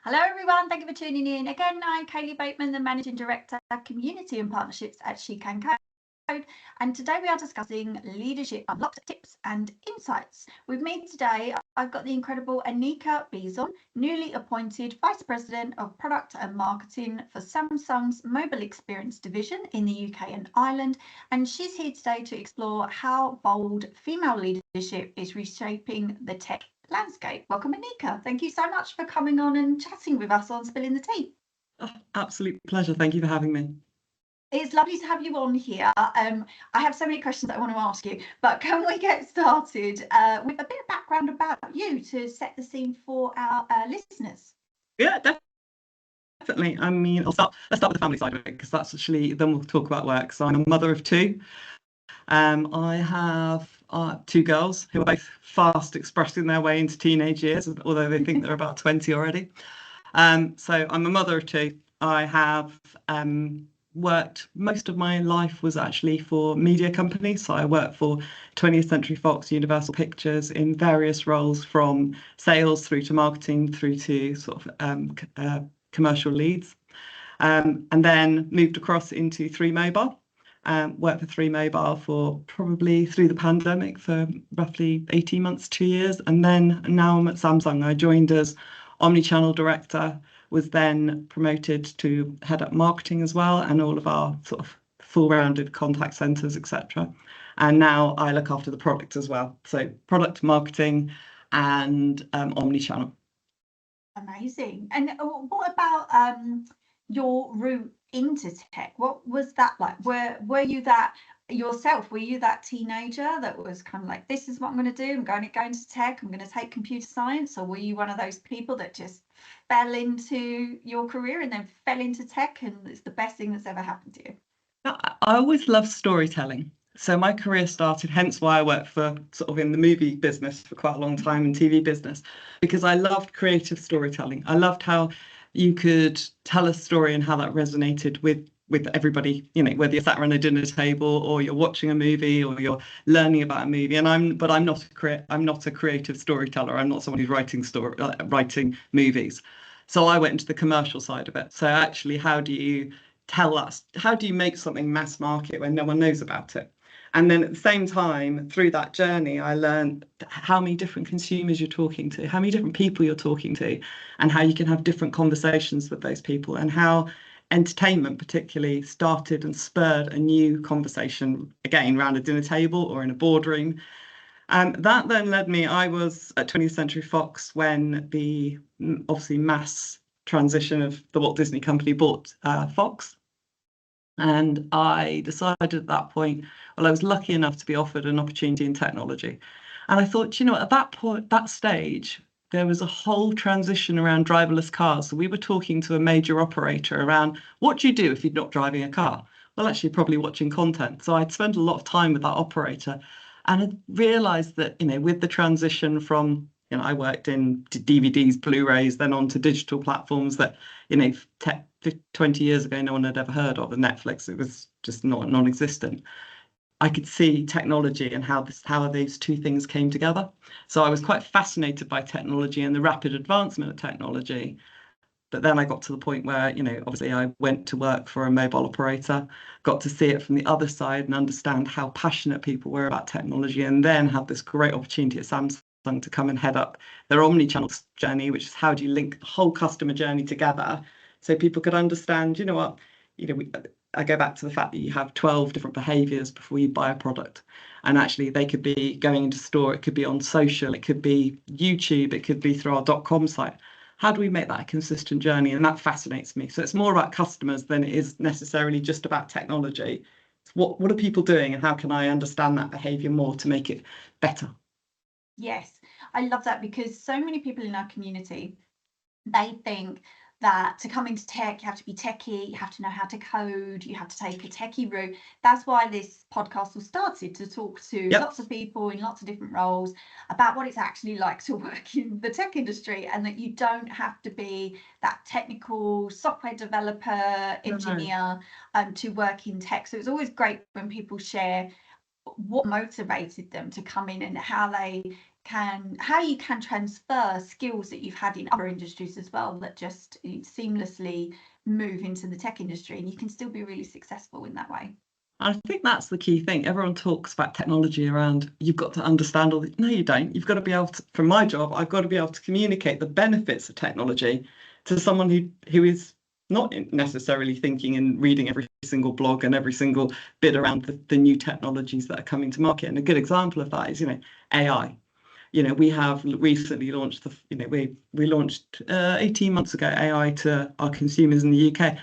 Hello everyone, thank you for tuning in. Again, I'm Kaylee Bateman, the Managing Director, Community and Partnerships at SheCanCode. And today we are discussing leadership unlocked tips and insights. With me today, I've got the incredible Annika Bizon, newly appointed Vice President of Product and Marketing for Samsung's Mobile Experience Division in the UK and Ireland. And she's here today to explore how bold female leadership is reshaping the tech landscape. Welcome, Annika. Thank you so much for coming on and chatting with us on Spilling the Tea. Oh, absolute pleasure. Thank you for having me. It's lovely to have you on here. I have so many questions that I want to ask you, but can we get started with a bit of background about you to set the scene for our listeners? Yeah, definitely. I mean, let's start with the family side of it, because that's actually, then we'll talk about work. So I'm a mother of two. I have two girls who are both fast expressing their way into teenage years, although they think they're about 20 already. So I'm a mother of two. I have worked, most of my life was actually for media companies. So I worked for 20th Century Fox, Universal Pictures in various roles, from sales through to marketing through to sort of commercial leads. And then moved across into 3 Mobile. Worked for 3 Mobile for probably through the pandemic for roughly 18 months, 2 years. And then now I'm at Samsung. I joined as omnichannel director, was then promoted to head up marketing as well, and all of our sort of full-rounded contact centres, etc. And now I look after the product as well. So product, marketing, and omnichannel. Amazing. And what about your route into tech? What was that like? Were you that yourself? Were you that teenager that was kind of like, this is what I'm going to do, I'm going to go into tech, I'm going to take computer science? Or were you one of those people that just fell into your career and then fell into tech and it's the best thing that's ever happened to you? I always loved storytelling. So my career started, hence why I worked for sort of in the movie business for quite a long time, and TV business, because I loved creative storytelling. I loved how you could tell a story and how that resonated with everybody, you know, whether you're sat around a dinner table or you're watching a movie or you're learning about a movie. And I'm not a creative storyteller. I'm not someone who's writing movies. So I went into the commercial side of it. So actually, how do you tell us, how do you make something mass market when no one knows about it? And then at the same time, through that journey, I learned how many different consumers you're talking to, how many different people you're talking to, and how you can have different conversations with those people, and how entertainment particularly started and spurred a new conversation, again, around a dinner table or in a boardroom. And that then led me, I was at 20th Century Fox when the obviously mass transition of the Walt Disney Company bought Fox. And I decided at that point, well, I was lucky enough to be offered an opportunity in technology. And I thought, you know, at that point, that stage, there was a whole transition around driverless cars. So we were talking to a major operator around, what do you do if you're not driving a car? Well, actually, probably watching content. So I'd spent a lot of time with that operator, and I realised that, you know, with the transition from, you know, I worked in DVDs, Blu-rays, then onto digital platforms that, you know, 20 years ago, no one had ever heard of. And Netflix, it was just not non-existent. I could see technology and how these two things came together. So I was quite fascinated by technology and the rapid advancement of technology. But then I got to the point where, you know, obviously I went to work for a mobile operator, got to see it from the other side and understand how passionate people were about technology, and then had this great opportunity at Samsung to come and head up their omnichannel journey, which is how do you link the whole customer journey together so people could understand, you know what, you know, I go back to the fact that you have 12 different behaviors before you buy a product. And actually they could be going into store, it could be on social, it could be YouTube, it could be through our .com site. How do we make that a consistent journey? And that fascinates me. So it's more about customers than it is necessarily just about technology. It's what are people doing and how can I understand that behavior more to make it better? Yes, I love that, because so many people in our community, they think that to come into tech, you have to be techie, you have to know how to code, you have to take a techie route. That's why this podcast was started, to talk to lots of people in lots of different roles about what it's actually like to work in the tech industry, and that you don't have to be that technical software developer, engineer to work in tech. So it's always great when people share what motivated them to come in and how they how you can transfer skills that you've had in other industries as well, that just seamlessly move into the tech industry, and you can still be really successful in that way. I think that's the key thing. Everyone talks about technology around, you've got to understand all the, no, you don't. You've got to be able to, for my job, I've got to be able to communicate the benefits of technology to someone who is not necessarily thinking and reading every single blog and every single bit around the new technologies that are coming to market. And a good example of that is, AI. We have recently launched we launched 18 months ago AI to our consumers in the UK.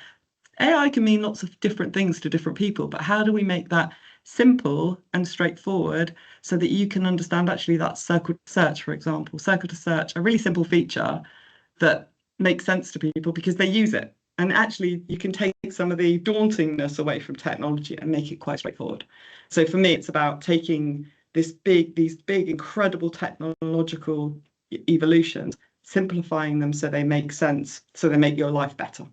AI can mean lots of different things to different people, but how do we make that simple and straightforward so that you can understand actually that circle to search, for example, circle to search, a really simple feature that makes sense to people because they use it. And actually you can take some of the dauntingness away from technology and make it quite straightforward. So for me, it's about taking these big, incredible technological evolutions, simplifying them so they make sense, so they make your life better.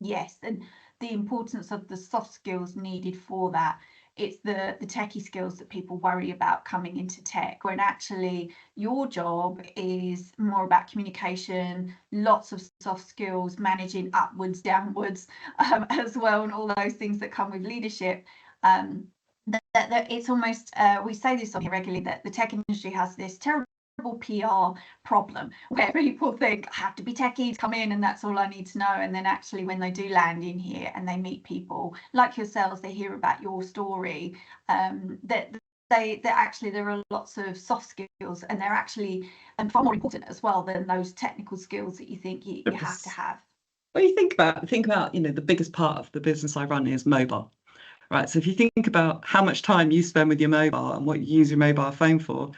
Yes, and the importance of the soft skills needed for that. It's the techie skills that people worry about coming into tech, when actually your job is more about communication, lots of soft skills, managing upwards, downwards, as well, and all those things that come with leadership. That it's almost, we say this on here regularly, that the tech industry has this terrible PR problem where people think I have to be techie to come in and that's all I need to know, and then actually when they do land in here and they meet people like yourselves, they hear about your story, that actually there are lots of soft skills, and they're actually far more important as well than those technical skills that you think you have to have. Well, you think about the biggest part of the business I run is mobile. Right, so if you think about how much time you spend with your mobile and what you use your mobile phone for,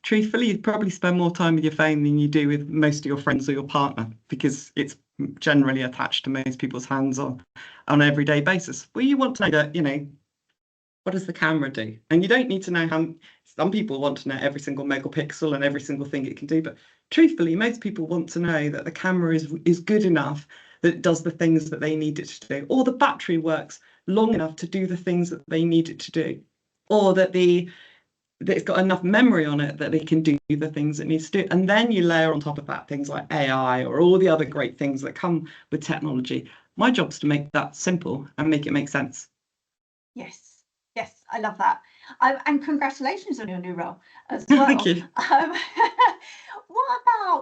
truthfully, you probably spend more time with your phone than you do with most of your friends or your partner, because it's generally attached to most people's hands on an everyday basis. Well, you want to know that, what does the camera do? And you don't need to know how, some people want to know every single megapixel and every single thing it can do, but truthfully, most people want to know that the camera is good enough that it does the things that they need it to do, or the battery works long enough to do the things that they need it to do, or that it's got enough memory on it that it can do the things it needs to do. And then you layer on top of that things like AI or all the other great things that come with technology. My job's to make that simple and make it make sense. Yes, I love that. And congratulations on your new role as well. Thank you.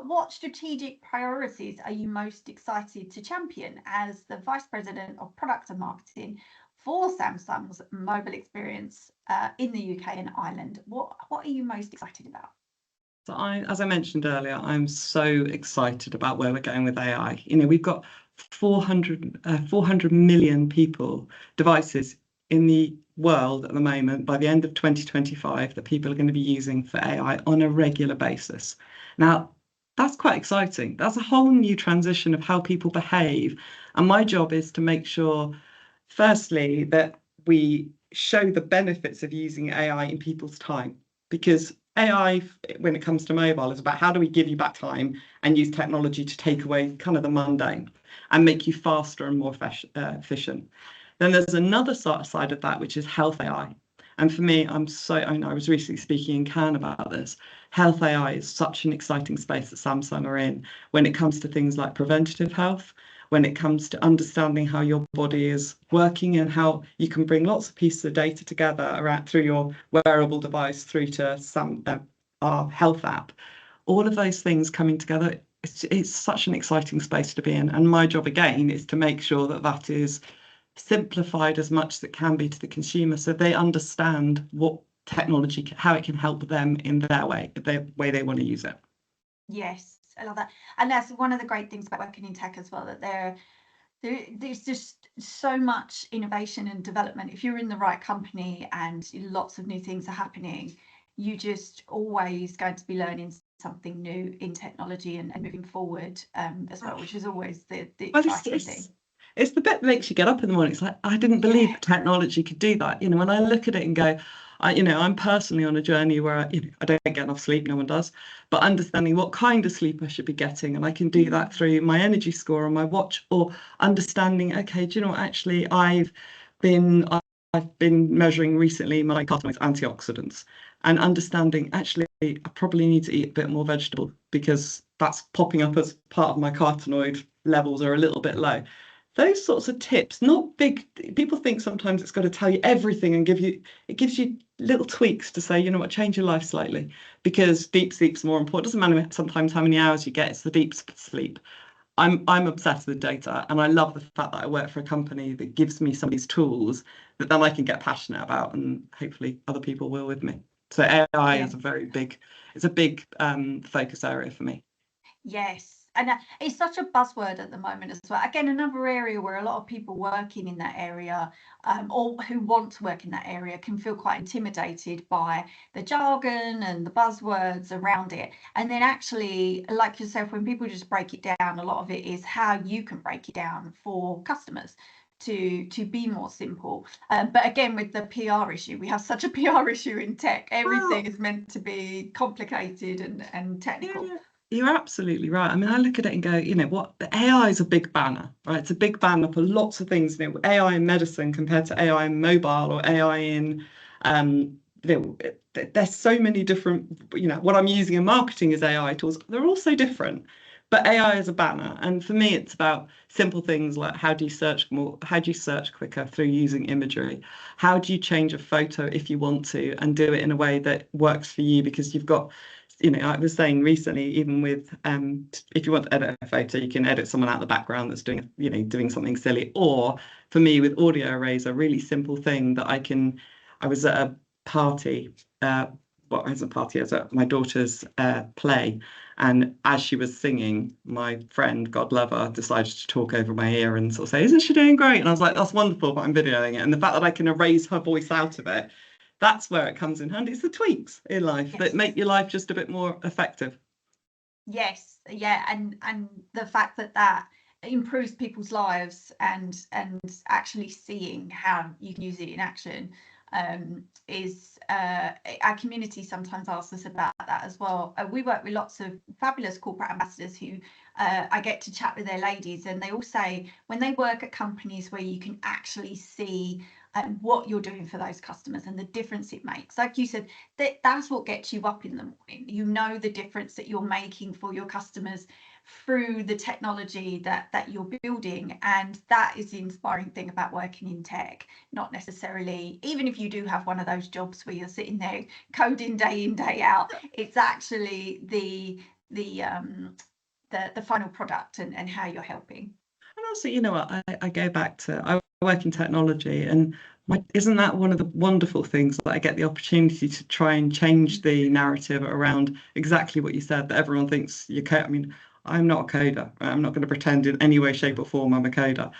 What strategic priorities are you most excited to champion as the Vice President of Product and Marketing for Samsung's mobile experience in the UK and Ireland? What are you most excited about? So as I mentioned earlier, I'm so excited about where we're going with AI. We've got 400 million devices in the world at the moment by the end of 2025 that people are going to be using for AI on a regular basis. Now, that's quite exciting. That's a whole new transition of how people behave. And my job is to make sure, firstly, that we show the benefits of using AI in people's time, because AI, when it comes to mobile, is about how do we give you back time and use technology to take away kind of the mundane and make you faster and more efficient. Then there's another side of that, which is health AI. And for me, I was recently speaking in Cannes about this. Health AI is such an exciting space that Samsung are in when it comes to things like preventative health, when it comes to understanding how your body is working and how you can bring lots of pieces of data together through your wearable device through to our health app. All of those things coming together, it's such an exciting space to be in. And my job, again, is to make sure that is simplified as much as it can be to the consumer, so they understand what technology, how it can help them in their way they want to use it. Yes, I love that. And that's one of the great things about working in tech as well, that there's just so much innovation and development. If you're in the right company and lots of new things are happening, you just always going to be learning something new in technology and moving forward as well, which is always the exciting thing. It's the bit that makes you get up in the morning. It's like, I didn't believe technology could do that. When I look at it and go, I'm personally on a journey where I don't get enough sleep, no one does, but understanding what kind of sleep I should be getting. And I can do that through my energy score on my watch, or understanding, okay, do you know what, actually, I've been measuring recently my carotenoids, antioxidants. and understanding actually I probably need to eat a bit more vegetable because that's popping up as part of my carotenoid levels are a little bit low. Those sorts of tips, not big. People think sometimes it's got to tell you everything and it gives you little tweaks to say, you know what, change your life slightly because deep sleep's more important. It doesn't matter sometimes how many hours you get, it's the deep sleep. I'm obsessed with data and I love the fact that I work for a company that gives me some of these tools that then I can get passionate about and hopefully other people will with me. So AI Yeah. is it's a big focus area for me. Yes, and it's such a buzzword at the moment as well. Again, another area where a lot of people working in that area, or who want to work in that area, can feel quite intimidated by the jargon and the buzzwords around it. And then actually, like yourself, when people just break it down, a lot of it is how you can break it down for customers to be more simple. But again, with the PR issue, we have such a PR issue in tech. Everything Well, is meant to be complicated and technical. yeah, you're absolutely right. I mean, I look at it and go, you know what, the AI is a big banner, right? It's a big banner for lots of things, you know, AI in medicine compared to AI in mobile or AI in there's so many different, you know, what I'm using in marketing is AI tools. They're all so different. But AI is a banner. And for me, it's about simple things like how do you search more, how do you search quicker through using imagery? How do you change a photo if you want to and do it in a way that works for you because you've got you know, I was saying recently, even with if you want to edit a photo, you can edit someone out of the background that's doing, you know, doing something silly. Or for me, with audio arrays, a really simple thing that I can. I was at a party, well, I was at a party, I was at my daughter's play, and as she was singing, my friend, God love her, decided to talk over my ear and sort of say, "Isn't she doing great?" And I was like, "That's wonderful," but I'm videoing it, and the fact that I can erase her voice out of it that's where it comes in handy. It's the tweaks in life that Yes. make your life just a bit more effective. Yes, yeah, and the fact that that improves people's lives and actually seeing how you can use it in action is our community sometimes asks us about that as well. We work with lots of fabulous corporate ambassadors who I get to chat with their ladies, and they all say when they work at companies where you can actually see what you're doing for those customers and the difference it makes. Like you said, that's what gets you up in the morning. You know the difference that you're making for your customers through the technology that you're building, and that is the inspiring thing about working in tech. Not necessarily, even if you do have one of those jobs where you're sitting there coding day in day out, it's actually the final product and how you're helping. And also, you know what, I go back to I work in technology and isn't that one of the wonderful things that I get the opportunity to try and change the narrative around exactly what you said, that everyone thinks you're I mean, I'm not a coder. Right? I'm not going to pretend in any way, shape, or form I'm a coder.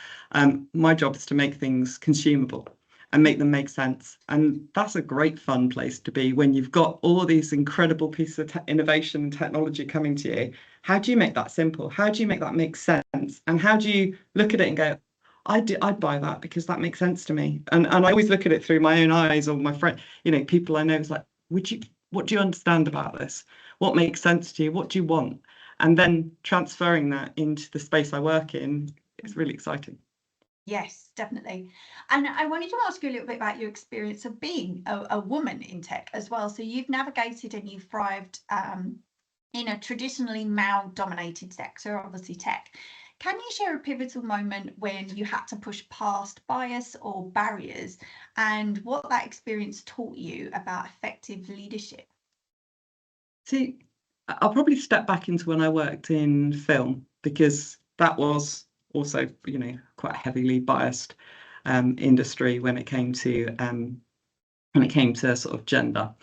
My job is to make things consumable and make them make sense. And that's a great fun place to be when you've got all these incredible pieces of innovation and technology coming to you. How do you make that simple? How do you make that make sense? And how do you look at it and go, I'd buy that because that makes sense to me. And I always look at it through my own eyes or my friend, you know, people I know is like, what do you understand about this? What makes sense to you? What do you want? And then transferring that into the space I work in is really exciting. Yes, definitely. And I wanted to ask you a little bit about your experience of being a woman in tech as well. So you've navigated and you've thrived in a traditionally male-dominated sector, obviously tech. Can you share a pivotal moment when you had to push past bias or barriers and what that experience taught you about effective leadership? See, I'll probably step back into when I worked in film because that was also, you know, quite a heavily biased industry when it came to sort of gender.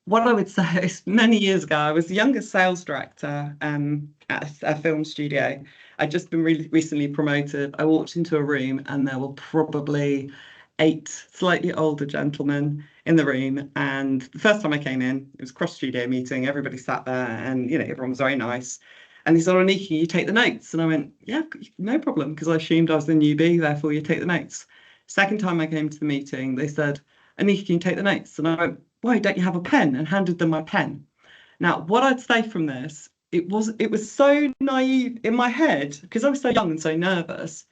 What I would say is many years ago, I was the youngest sales director at a film studio. I'd just been really recently promoted. I walked into a room and there were probably 8 slightly older gentlemen in the room. And the first time I came in, it was a cross studio meeting. Everybody sat there and, you know, everyone was very nice. And he said, "Oh, Annika, you take the notes." And I went, "Yeah, no problem," because I assumed I was the newbie, therefore you take the notes. Second time I came to the meeting, they said, "Annika, can you take the notes?" And I went, "Why don't you have a pen?" and handed them my pen. Now, what I'd say from this, it was so naive in my head because I was so young and so nervous.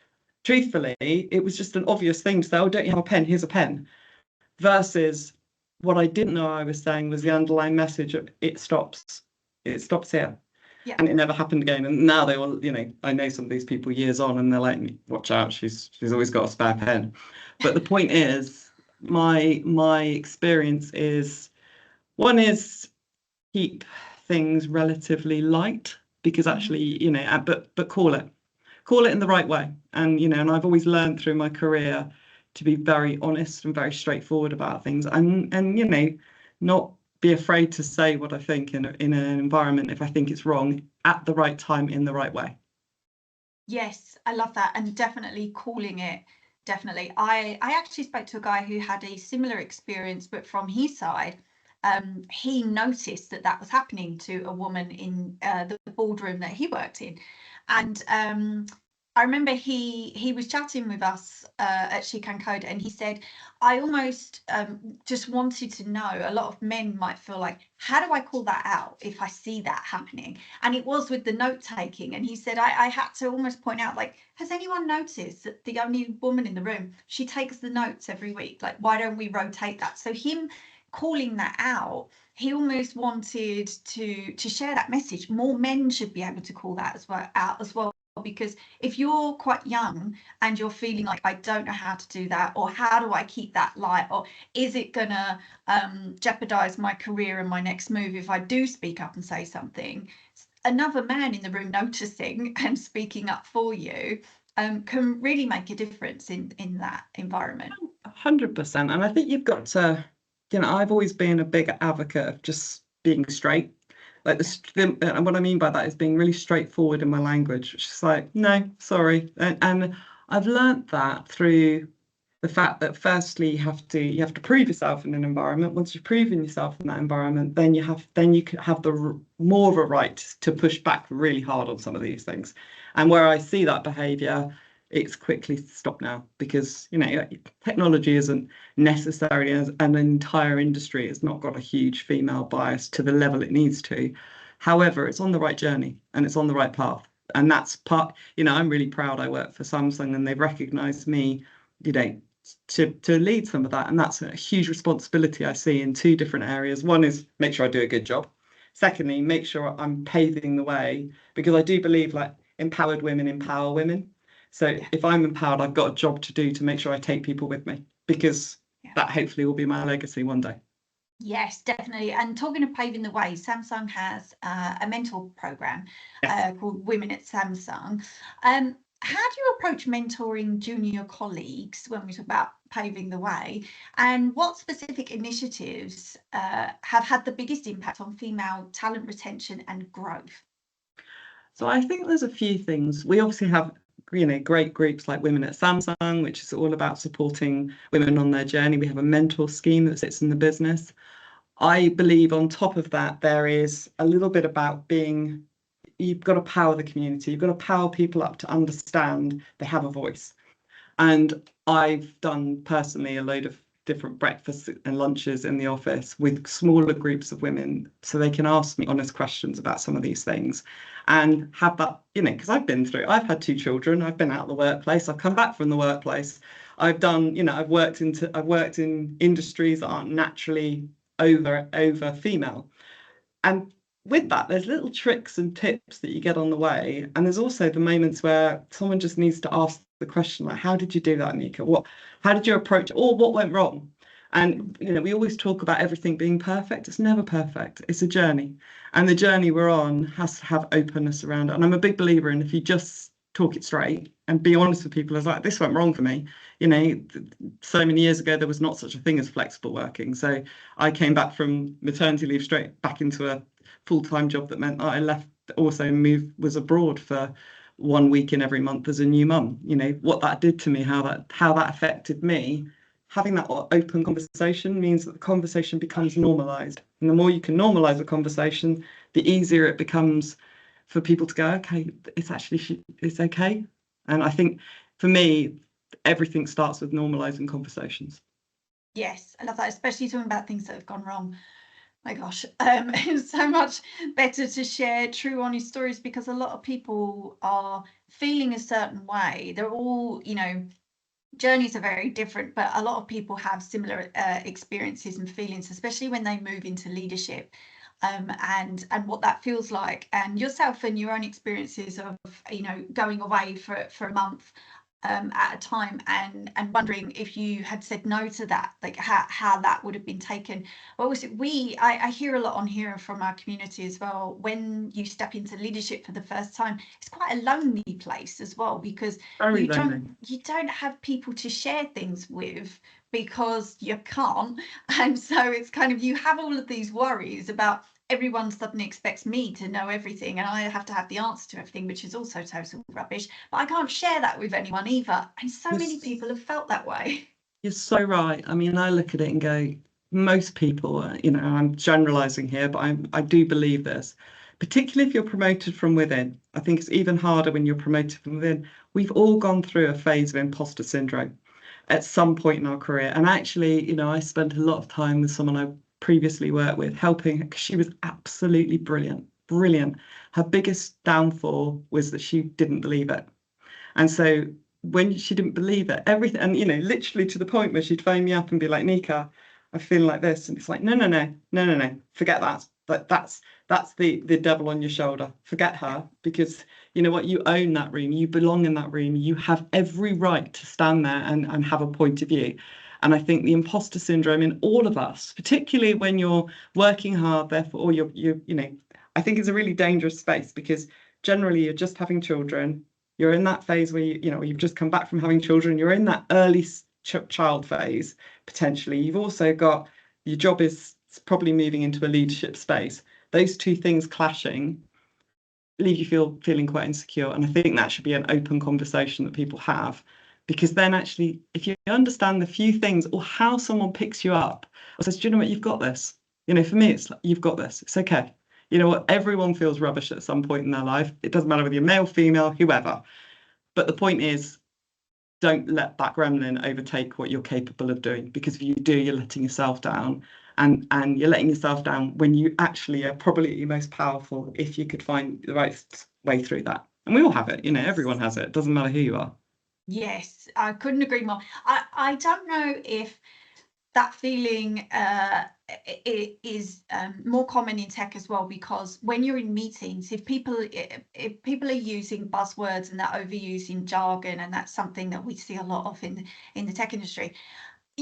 Truthfully, it was just an obvious thing to say, "Oh, don't you have a pen? Here's a pen." Versus what I didn't know I was saying was the underlying message of it stops here. Yeah. And it never happened again. And now they all, I know some of these people years on, and they're like, watch out, she's always got a spare pen. But the point is, my experience is, one is keep things relatively light, because actually, but call it in the right way. And and I've always learned through my career to be very honest and very straightforward about things, and not be afraid to say what I think in an environment if I think it's wrong, at the right time, in the right way. Yes, I love that, and definitely calling it. Definitely. I actually spoke to a guy who had a similar experience, but from his side, he noticed that that was happening to a woman in the boardroom that he worked in, and I remember he was chatting with us at SheCanCode, and he said, I almost just wanted to know, a lot of men might feel like, how do I call that out if I see that happening? And it was with the note taking. And he said, I had to almost point out, like, has anyone noticed that the only woman in the room, she takes the notes every week? Like, why don't we rotate that? So him calling that out, he almost wanted to share that message. More men should be able to call that out as well. Because if you're quite young and you're feeling like, I don't know how to do that, or how do I keep that light, or is it gonna jeopardize my career and my next move if I do speak up and say something, another man in the room noticing and speaking up for you can really make a difference in that environment. 100%. And I think you've got to, I've always been a big advocate of just being straight. Like and what I mean by that is being really straightforward in my language, which is like, no, sorry. And I've learnt that through the fact that, firstly, you have to prove yourself in an environment. Once you've proven yourself in that environment, then you can have more of a right to push back really hard on some of these things. And where I see that behaviour, it's quickly stop now, because technology isn't necessarily, as an entire industry, it's not got a huge female bias to the level it needs to. However, it's on the right journey and it's on the right path. And that's part, I'm really proud I work for Samsung, and they've recognised me, to lead some of that. And that's a huge responsibility I see in two different areas. One is make sure I do a good job. Secondly, make sure I'm paving the way, because I do believe, like, empowered women empower women. So if I'm empowered, I've got a job to do to make sure I take people with me, because that hopefully will be my legacy one day. Yes, definitely. And talking of paving the way, Samsung has a mentor program called Women at Samsung. How do you approach mentoring junior colleagues when we talk about paving the way? And what specific initiatives have had the biggest impact on female talent retention and growth? So I think there's a few things. We obviously have, great groups like Women at Samsung, which is all about supporting women on their journey. We have a mentor scheme that sits in the business. I believe on top of that, there is a little bit about you've got to power the community. You've got to power people up to understand they have a voice. And I've done personally a load of different breakfasts and lunches in the office with smaller groups of women, so they can ask me honest questions about some of these things, and have that, because I've had two children, I've been out of the workplace, I've come back from the workplace, I've done, I've worked in industries that aren't naturally over female. And with that, there's little tricks and tips that you get on the way. And there's also the moments where someone just needs to ask the question, like, how did you do that, Annika? How did you approach it? Or what went wrong? And, we always talk about everything being perfect. It's never perfect. It's a journey. And the journey we're on has to have openness around it. And I'm a big believer in, if you just talk it straight and be honest with people, as like, this went wrong for me. So many years ago, there was not such a thing as flexible working. So I came back from maternity leave straight back into a full-time job that meant I left, also was abroad for 1 week in every month as a new mum. What that did to me, how that affected me. Having that open conversation means that the conversation becomes normalized, and the more you can normalize a conversation, the easier it becomes for people to go, okay, it's okay. And I think, for me, everything starts with normalizing conversations. Yes, I love that, especially talking about things that have gone wrong. My gosh, it's so much better to share true, honest stories, because a lot of people are feeling a certain way. They're all, journeys are very different, but a lot of people have similar experiences and feelings, especially when they move into leadership, and what that feels like, and yourself and your own experiences of, you know, going away for a month at a time, and wondering if you had said no to that, like how that would have been taken. What was it? I hear a lot on here from our community as well. When you step into leadership for the first time, it's quite a lonely place as well, because Very you lonely. don't have people to share things with, because you can't. And so it's kind of, you have all of these worries about, everyone suddenly expects me to know everything and I have to have the answer to everything, which is also total rubbish, but I can't share that with anyone either. And so many Yes. people have felt that way. You're so right. I mean, I look at it and go, most people, you know, I'm generalizing here, but I do believe this, particularly if you're promoted from within. I think it's even harder when you're promoted from within. We've all gone through a phase of imposter syndrome at some point in our career. And actually, you know, I spent a lot of time with someone I previously worked with, helping her, because she was absolutely brilliant, brilliant. Her biggest downfall was that she didn't believe it. And so when she didn't believe it, everything, and you know, literally to the point where she'd phone me up and be like, Nika, I feel like this. And it's like, no, no, no, no, no, no, forget that. That's the devil on your shoulder. Forget her, because you know what, you own that room, you belong in that room, you have every right to stand there and have a point of view. And I think the imposter syndrome in all of us, particularly when you're working hard, therefore, or you know, I think it's a really dangerous space, because generally you're just having children, you're in that phase where you know, you've just come back from having children, you're in that early child phase potentially. You've also got, your job is probably moving into a leadership space. Those two things clashing leave you feeling quite insecure, and I think that should be an open conversation that people have, because then actually, if you understand the few things, or how someone picks you up or says, do you know what, you've got this, you know, for me it's like, you've got this, it's okay. You know what, everyone feels rubbish at some point in their life. It doesn't matter whether you're male, female, whoever. But the point is, don't let that gremlin overtake what you're capable of doing, because if you do, you're letting yourself down. And you're letting yourself down when you actually are probably your most powerful, if you could find the right way through that. And we all have it, you know, everyone has it. It doesn't matter who you are. Yes, I couldn't agree more. I don't know if that feeling is more common in tech as well, because when you're in meetings, if people are using buzzwords and they're overusing jargon, and that's something that we see a lot of in the tech industry,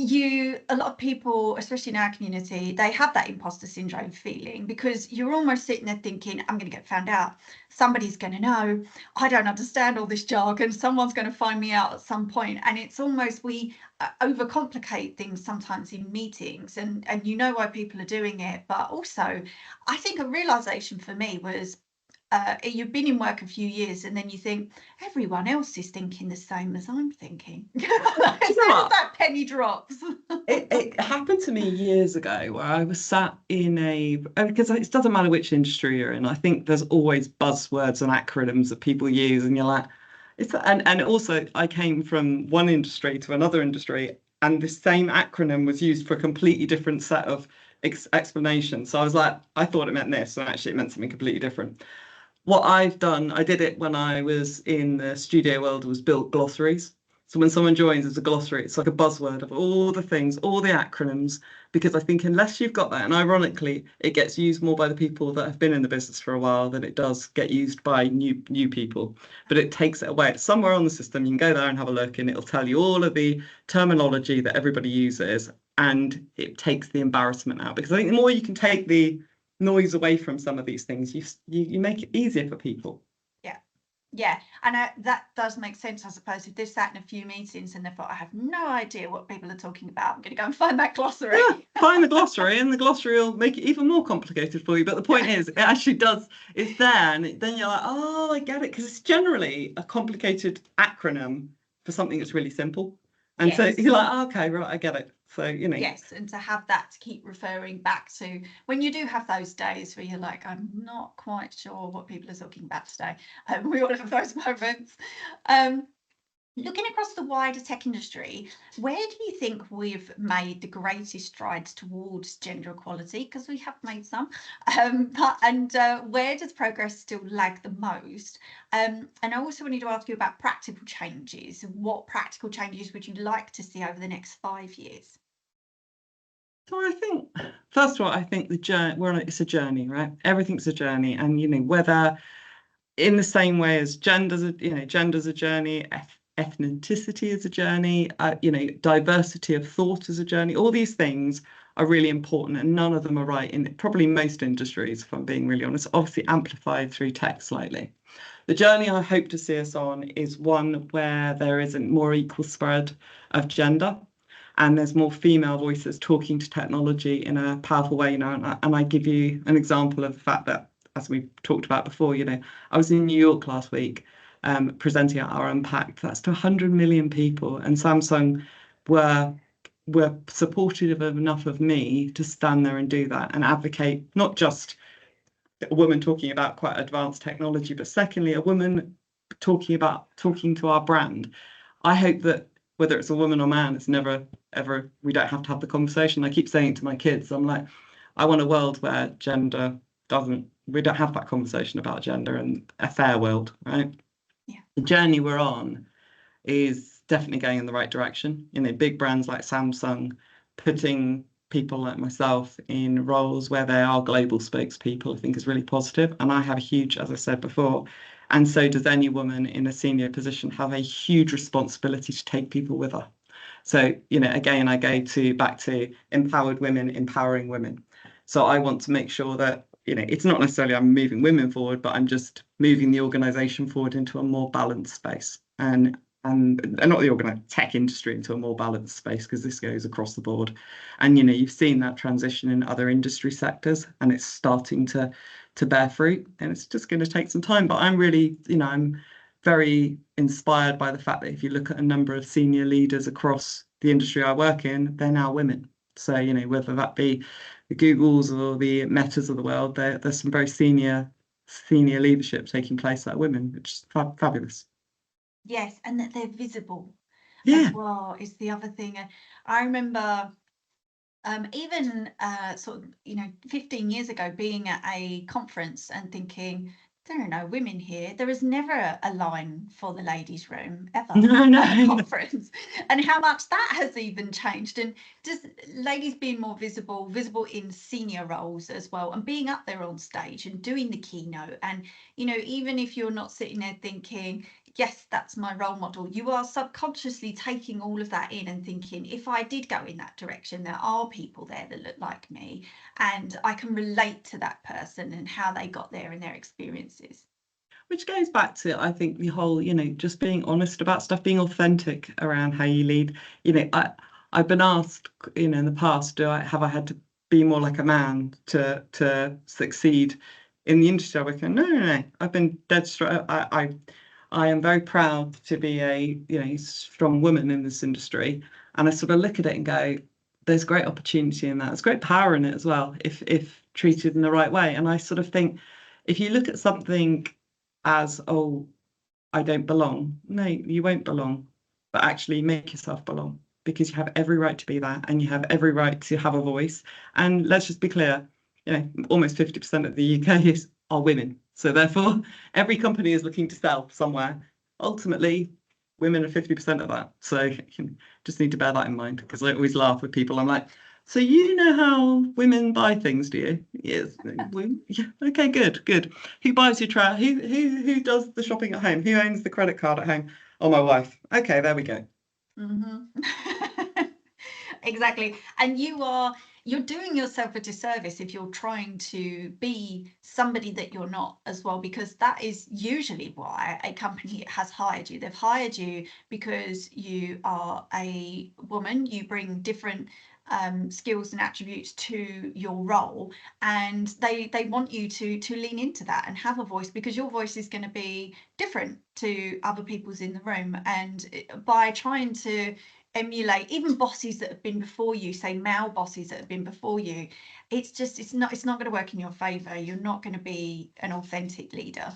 a lot of people, especially in our community, they have that imposter syndrome feeling, because you're almost sitting there thinking, I'm going to get found out, somebody's going to know, I don't understand all this jargon, someone's going to find me out at some point. And it's almost, we overcomplicate things sometimes in meetings, and you know why people are doing it. But also, I think a realization for me was, you've been in work a few years, and then you think, everyone else is thinking the same as I'm thinking. As You soon know as what? that penny drops. It happened to me years ago, where I was sat in because it doesn't matter which industry you're in. I think there's always buzzwords and acronyms that people use, and you're like, and also I came from one industry to another industry, and the same acronym was used for a completely different set of explanations. So I was like, I thought it meant this, and actually it meant something completely different. What I've done, I did it when I was in the studio world, was built glossaries. So when someone joins as a glossary, it's like a buzzword of all the things, all the acronyms, because I think unless you've got that, and ironically, it gets used more by the people that have been in the business for a while than it does get used by new people. But it takes it away. It's somewhere on the system. You can go there and have a look, and it'll tell you all of the terminology that everybody uses, and it takes the embarrassment out. Because I think the more you can take the noise away from some of these things, you make it easier for people. Yeah, and that does make sense, I suppose. If they've sat in a few meetings and they thought, I have no idea what people are talking about, I'm going to go and find that glossary. Yeah, find the glossary, and the glossary will make it even more complicated for you. But the point is, it actually does, it's there, and then you're like, oh, I get it, because it's generally a complicated acronym for something that's really simple. And so Yes. you're like, oh, okay, right, I get it. So, you know. Yes, and to have that to keep referring back to, when you do have those days where you're like, I'm not quite sure what people are talking about today. We all have those moments. Looking across the wider tech industry, where do you think we've made the greatest strides towards gender equality? Because we have made some, where does progress still lag the most? And I also wanted to ask you about practical changes. What practical changes would you like to see over the next 5 years? So I think, first of all, I think the journey, it's a journey, right? Everything's a journey. And, whether in the same way as gender's a journey, ethnicity is a journey, diversity of thought is a journey. All these things are really important, and none of them are right in probably most industries, if I'm being really honest, obviously amplified through tech slightly. The journey I hope to see us on is one where there is a more equal spread of gender, and there's more female voices talking to technology in a powerful way, and I give you an example of the fact that, as we talked about before, I was in New York last week presenting at our Unpacked. That's to 100 million people, and Samsung were supportive enough of me to stand there and do that and advocate not just a woman talking about quite advanced technology, but secondly, a woman talking to our brand. I hope that whether it's a woman or man, it's never, ever, we don't have to have the conversation. I keep saying it to my kids, I'm like, I want a world where we don't have that conversation about gender, and a fair world, right? Yeah. The journey we're on is definitely going in the right direction. Big brands like Samsung putting people like myself in roles where they are global spokespeople, I think is really positive. And I have a huge, as I said before, and so does any woman in a senior position, have a huge responsibility to take people with her. So, again, I go back to empowered women, empowering women. So I want to make sure that, it's not necessarily I'm moving women forward, but I'm just moving the organization forward into a more balanced space. And not the tech industry into a more balanced space, because this goes across the board. And you've seen that transition in other industry sectors, and it's starting to bear fruit, and it's just going to take some time. But I'm really, I'm very inspired by the fact that if you look at a number of senior leaders across the industry I work in, they're now women. So whether that be the Googles or the Metas of the world, there's some very senior leadership taking place like women, which is fabulous. Yes, and that they're visible Yeah. as well is the other thing. I remember even sort of 15 years ago being at a conference and thinking, there are no women here. There was never a line for the ladies' room ever at a conference. And how much that has even changed. And just ladies being more visible in senior roles as well, and being up there on stage and doing the keynote. And, even if you're not sitting there thinking, yes, that's my role model, you are subconsciously taking all of that in and thinking, if I did go in that direction, there are people there that look like me, and I can relate to that person and how they got there and their experiences. Which goes back to, I think, the whole, just being honest about stuff, being authentic around how you lead. I've been asked, in the past, have I had to be more like a man to succeed in the industry I work in? No. I've been dead straight. I am very proud to be a strong woman in this industry, and I sort of look at it and go, there's great opportunity in that. There's great power in it as well, if treated in the right way. And I sort of think, if you look at something as, oh, I don't belong, no, you won't belong, but actually make yourself belong, because you have every right to be that, and you have every right to have a voice. And let's just be clear, almost 50% of the UK are women. So therefore, every company is looking to sell somewhere. Ultimately, women are 50% of that. So you just need to bear that in mind, because I always laugh with people. I'm like, so you know how women buy things, do you? Yes. Yeah. Okay, good. Who buys your trash? Who does the shopping at home? Who owns the credit card at home? Oh, my wife. Okay, there we go. Mm-hmm. Exactly. And you're doing yourself a disservice if you're trying to be somebody that you're not as well, because that is usually why a company has hired you. They've hired you because you are a woman, you bring different skills and attributes to your role, and they want you to lean into that and have a voice, because your voice is going to be different to other people's in the room. And by trying to emulate even bosses that have been before you, say male bosses that have been before you, it's not going to work in your favor. You're not going to be an authentic leader.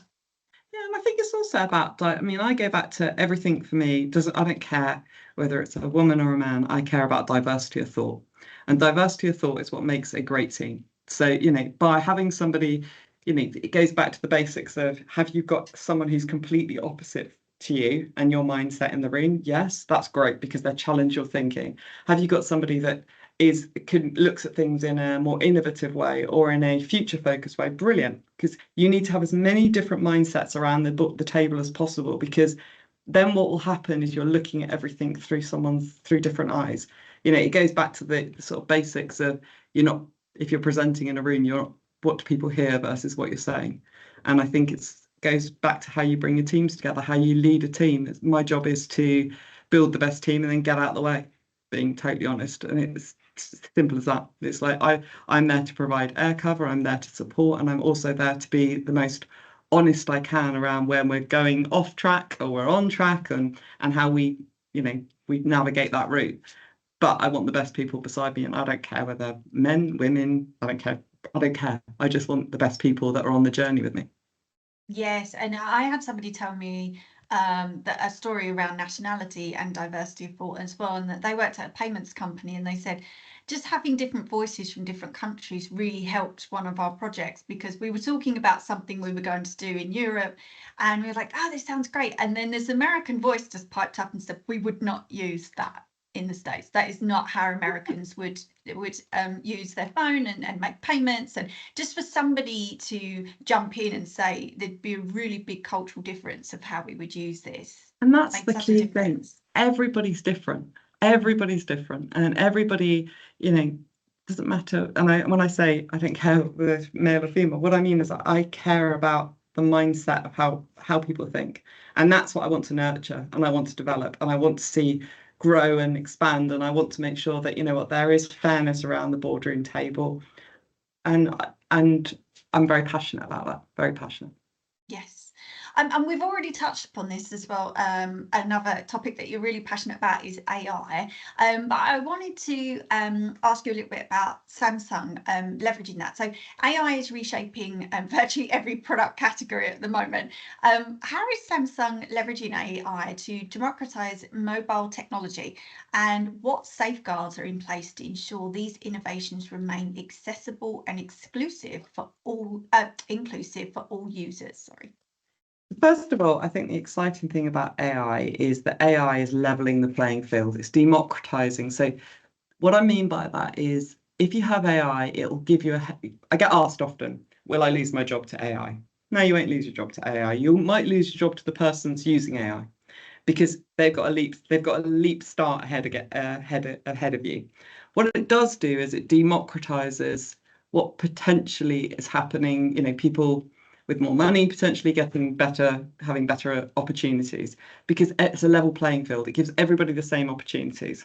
Yeah, and I think it's also about, I mean, I go back to everything for me, I don't care whether it's a woman or a man, I care about diversity of thought. And diversity of thought is what makes a great team. So, by having somebody, it goes back to the basics of, have you got someone who's completely opposite to you and your mindset in the room? Yes, that's great because they challenge your thinking. Have you got somebody that looks at things in a more innovative way or in a future focused way? Brilliant, because you need to have as many different mindsets around the table as possible, because then what will happen is you're looking at everything through different eyes. It goes back to the sort of basics of, you're not if you're presenting in a room, you're not, what do people hear versus what you're saying. And I think it's goes back to how you bring your teams together, how you lead a team. My job is to build the best team and then get out of the way, being totally honest. And it's simple as that. It's like I'm there to provide air cover, I'm there to support, and I'm also there to be the most honest I can around when we're going off track or we're on track, and how we navigate that route. But I want the best people beside me, and I don't care whether men, women, I don't care. I don't care. I just want the best people that are on the journey with me. Yes, and I had somebody tell me that a story around nationality and diversity of thought as well, and that they worked at a payments company, and they said just having different voices from different countries really helped one of our projects, because we were talking about something we were going to do in Europe, and we were like, oh, this sounds great. And then this American voice just piped up and said, we would not use that in the States. That is not how Americans would use their phone and make payments. And just for somebody to jump in and say there'd be a really big cultural difference of how we would use this. And that's Makes the such a key thing. difference. Everybody's different. Everybody's different. And everybody, doesn't matter. And when I say I don't care whether it's male or female, what I mean is I care about the mindset of how people think. And that's what I want to nurture and I want to develop and I want to see grow and expand. And I want to make sure that, there is fairness around the boardroom table. And I'm very passionate about that. Very passionate. Yes. And we've already touched upon this as well. Another topic that you're really passionate about is AI. But I wanted to ask you a little bit about Samsung leveraging that. So AI is reshaping virtually every product category at the moment. How is Samsung leveraging AI to democratize mobile technology? And what safeguards are in place to ensure these innovations remain accessible and inclusive for all users? Sorry. First of all, I think the exciting thing about AI is that AI is leveling the playing field. It's democratizing. So what I mean by that is if you have AI, it'll give you I get asked often, will I lose my job to AI? No, you won't lose your job to AI. You might lose your job to the person's using AI because they've got a leap start ahead of you. What it does do is it democratizes what potentially is happening, people with more money potentially having better opportunities, because it's a level playing field. It gives everybody the same opportunities.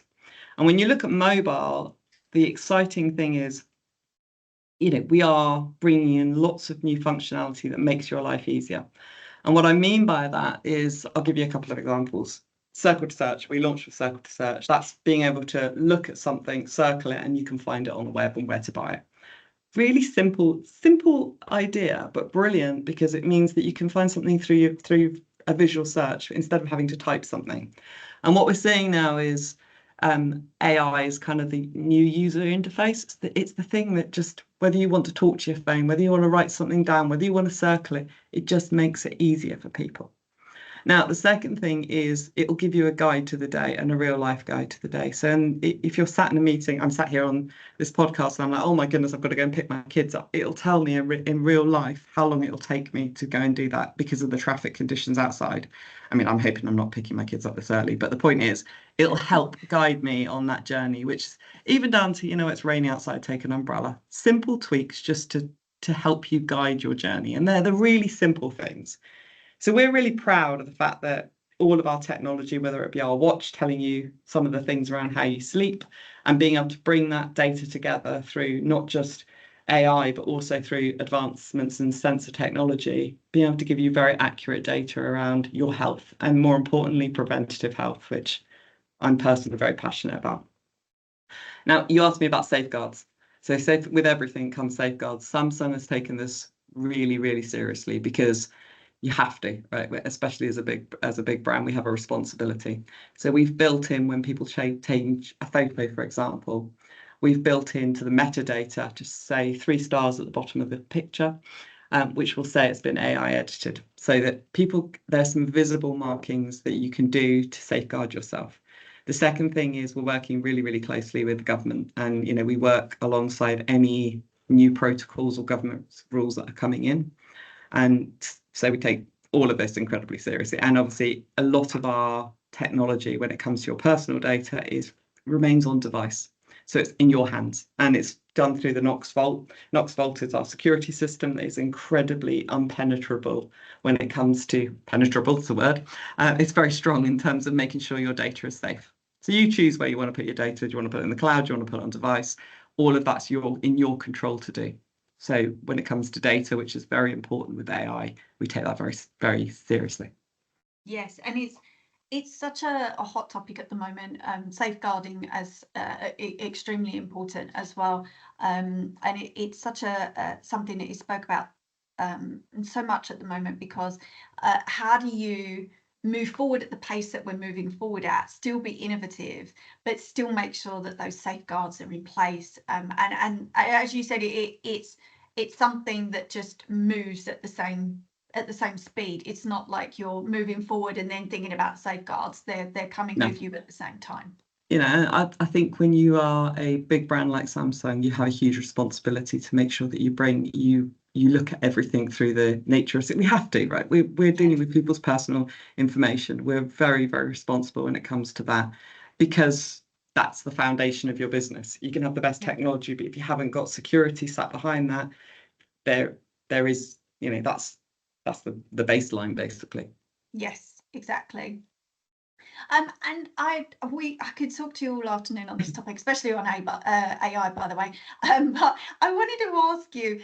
And when you look at mobile, the exciting thing is, we are bringing in lots of new functionality that makes your life easier. And what I mean by that is, I'll give you a couple of examples. Circle to search, we launched with Circle to search. That's being able to look at something, circle it, and you can find it on the web and where to buy it. Really simple idea, but brilliant, because it means that you can find something through a visual search instead of having to type something. And what we're seeing now is AI is kind of the new user interface. It's the thing that just, whether you want to talk to your phone, whether you want to write something down, whether you want to circle it, it just makes it easier for people. Now, the second thing is it'll give you a guide to the day and a real life guide to the day. So if you're sat in a meeting, I'm sat here on this podcast and I'm like, oh my goodness, I've got to go and pick my kids up. It'll tell me in real life how long it'll take me to go and do that because of the traffic conditions outside. I mean, I'm hoping I'm not picking my kids up this early, but the point is it'll help guide me on that journey, which even down to, it's raining outside, take an umbrella. Simple tweaks just to help you guide your journey. And they're the really simple things. So we're really proud of the fact that all of our technology, whether it be our watch telling you some of the things around how you sleep, and being able to bring that data together through not just AI, but also through advancements in sensor technology, being able to give you very accurate data around your health and, more importantly, preventative health, which I'm personally very passionate about. Now, you asked me about safeguards. So with everything comes safeguards. Samsung has taken this really, really seriously because You have to, right? Especially as a big brand, we have a responsibility. So we've built in, when people change a photo, for example, we've built into the metadata to say 3 stars at the bottom of the picture, which will say it's been AI edited, so that there's some visible markings that you can do to safeguard yourself. The second thing is we're working really, really closely with the government, and we work alongside any new protocols or government rules that are coming in. And so we take all of this incredibly seriously. And obviously, a lot of our technology, when it comes to your personal data, remains on device. So it's in your hands, and it's done through the Knox Vault. Knox Vault is our security system that is incredibly unpenetrable when it comes to penetrable, it's a word. It's very strong in terms of making sure your data is safe. So you choose where you want to put your data. Do you want to put it in the cloud? Do you want to put it on device? All of that's in your control to do. So when it comes to data, which is very important with AI, we take that very, very seriously. Yes, and it's such a hot topic at the moment. Safeguarding as extremely important as well, and it's such something that you spoke about so much at the moment, because how do you move forward at the pace that we're moving forward at, still be innovative, but still make sure that those safeguards are in place. And as you said, it's something that just moves at the same speed. It's not like you're moving forward and then thinking about safeguards. They're coming with you at the same time. I think when you are a big brand like Samsung, you have a huge responsibility to make sure that you look at everything through the nature of it. We have to, right? We're dealing with people's personal information. We're very, very responsible when it comes to that, because that's the foundation of your business. You can have the best technology, but if you haven't got security sat behind that, there is, that's the baseline, basically. Yes, exactly. And I could talk to you all afternoon on this topic, especially on AI, by the way. But I wanted to ask you,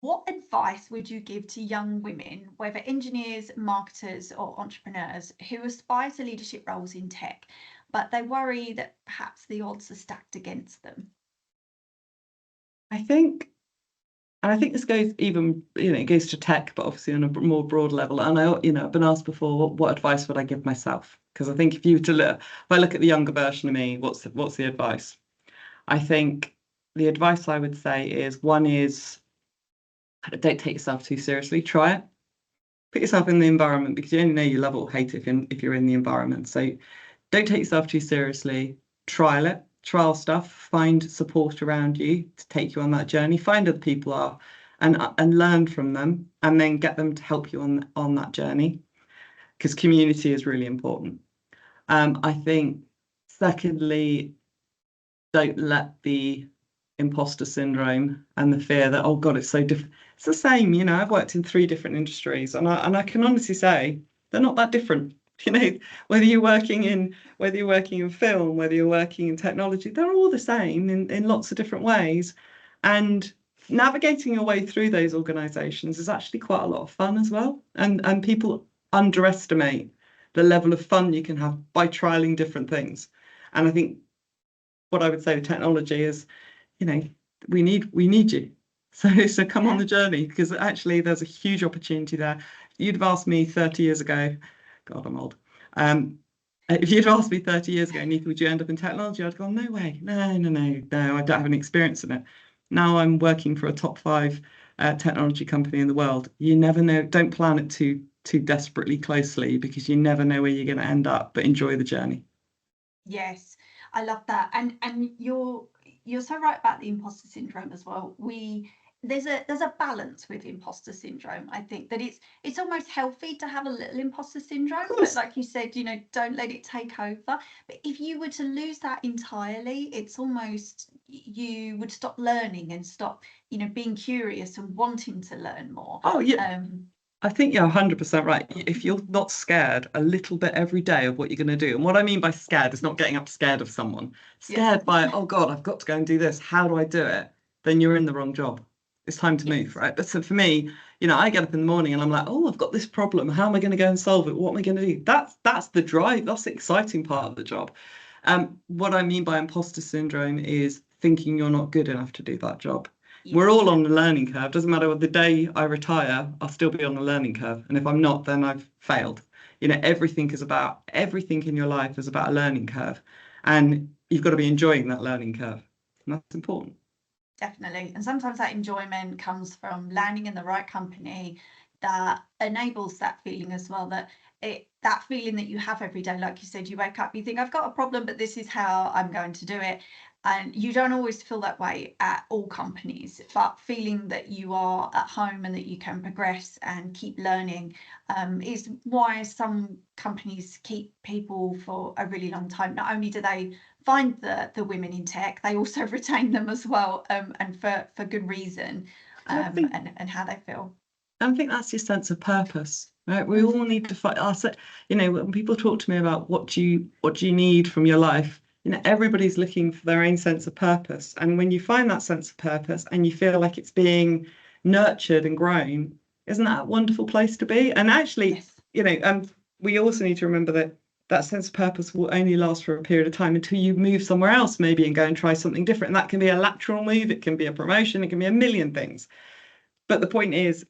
what advice would you give to young women, whether engineers, marketers, or entrepreneurs, who aspire to leadership roles in tech, but they worry that perhaps the odds are stacked against them? I think this goes even, it goes to tech, but obviously on a more broad level. And I've been asked before, what advice would I give myself? Because I think if I look at the younger version of me, what's the advice? I think the advice I would say is, one is, don't take yourself too seriously. Try it. Put yourself in the environment, because you only know you love it or hate it if you're in the environment. So don't take yourself too seriously. Trial stuff, find support around you to take you on that journey, find other people and learn from them, and then get them to help you on that journey, because community is really important. I think, secondly, don't let the imposter syndrome and the fear that, oh God, it's so different. It's the same, I've worked in 3 different industries, and I can honestly say they're not that different. Whether you're working in film, whether you're working in technology, they're all the same in lots of different ways. And navigating your way through those organizations is actually quite a lot of fun as well. And people underestimate the level of fun you can have by trialing different things. And I think what I would say with technology is, we need you. So come on the journey, because actually there's a huge opportunity there. You'd have asked me 30 years ago, God, I'm old. If you'd asked me 30 years ago, Annika, would you end up in technology? I'd gone, no way. No, I don't have any experience in it. Now I'm working for a top 5 technology company in the world. You never know. Don't plan it too desperately closely, because you never know where you're going to end up, but enjoy the journey. Yes, I love that. And you're so right about the imposter syndrome as well. There's a balance with imposter syndrome. I think that it's almost healthy to have a little imposter syndrome, but like you said, don't let it take over. But if you were to lose that entirely, it's almost, you would stop learning and stop, being curious and wanting to learn more. Oh yeah. I think you're 100% right. If you're not scared a little bit every day of what you're going to do, and what I mean by scared is not getting up scared of someone, scared by, oh God, I've got to go and do this. How do I do it? Then you're in the wrong job. It's time to move, right? But so for me, I get up in the morning and I'm like, oh, I've got this problem. How am I going to go and solve it? What am I going to do? That's the drive. That's the exciting part of the job. What I mean by imposter syndrome is thinking you're not good enough to do that job. We're all on the learning curve. Doesn't matter what the day I retire, I'll still be on the learning curve. And if I'm not, then I've failed. Everything in your life is about a learning curve. And you've got to be enjoying that learning curve. And that's important. Definitely. And sometimes that enjoyment comes from landing in the right company that enables that feeling as well, that feeling that you have every day. Like you said, you wake up, you think, I've got a problem, but this is how I'm going to do it. And you don't always feel that way at all companies, but feeling that you are at home and that you can progress and keep learning is why some companies keep people for a really long time. Not only do they find the women in tech, they also retain them as well, and for good reason, and how they feel. I think that's your sense of purpose, right? We all need to find us. When people talk to me about what do you need from your life, everybody's looking for their own sense of purpose. And when you find that sense of purpose and you feel like it's being nurtured and grown, isn't that a wonderful place to be? And actually, yes. We also need to remember that sense of purpose will only last for a period of time until you move somewhere else, maybe, and go and try something different. And that can be a lateral move, it can be a promotion, it can be a million things. But the point is,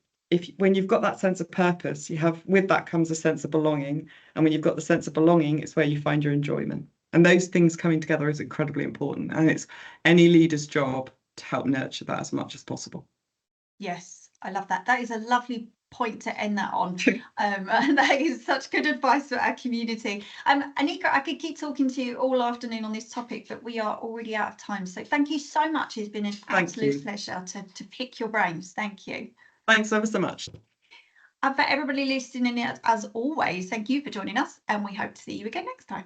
when you've got that sense of purpose, with that comes a sense of belonging. And when you've got the sense of belonging, it's where you find your enjoyment. And those things coming together is incredibly important. And it's any leader's job to help nurture that as much as possible. Yes, I love that. That is a lovely point to end that on. That is such good advice for our community. Annika, I could keep talking to you all afternoon on this topic, but we are already out of time. So thank you so much. It's been an absolute pleasure to pick your brains. Thank you. Thanks ever so much. And for everybody listening, as always, thank you for joining us, and we hope to see you again next time.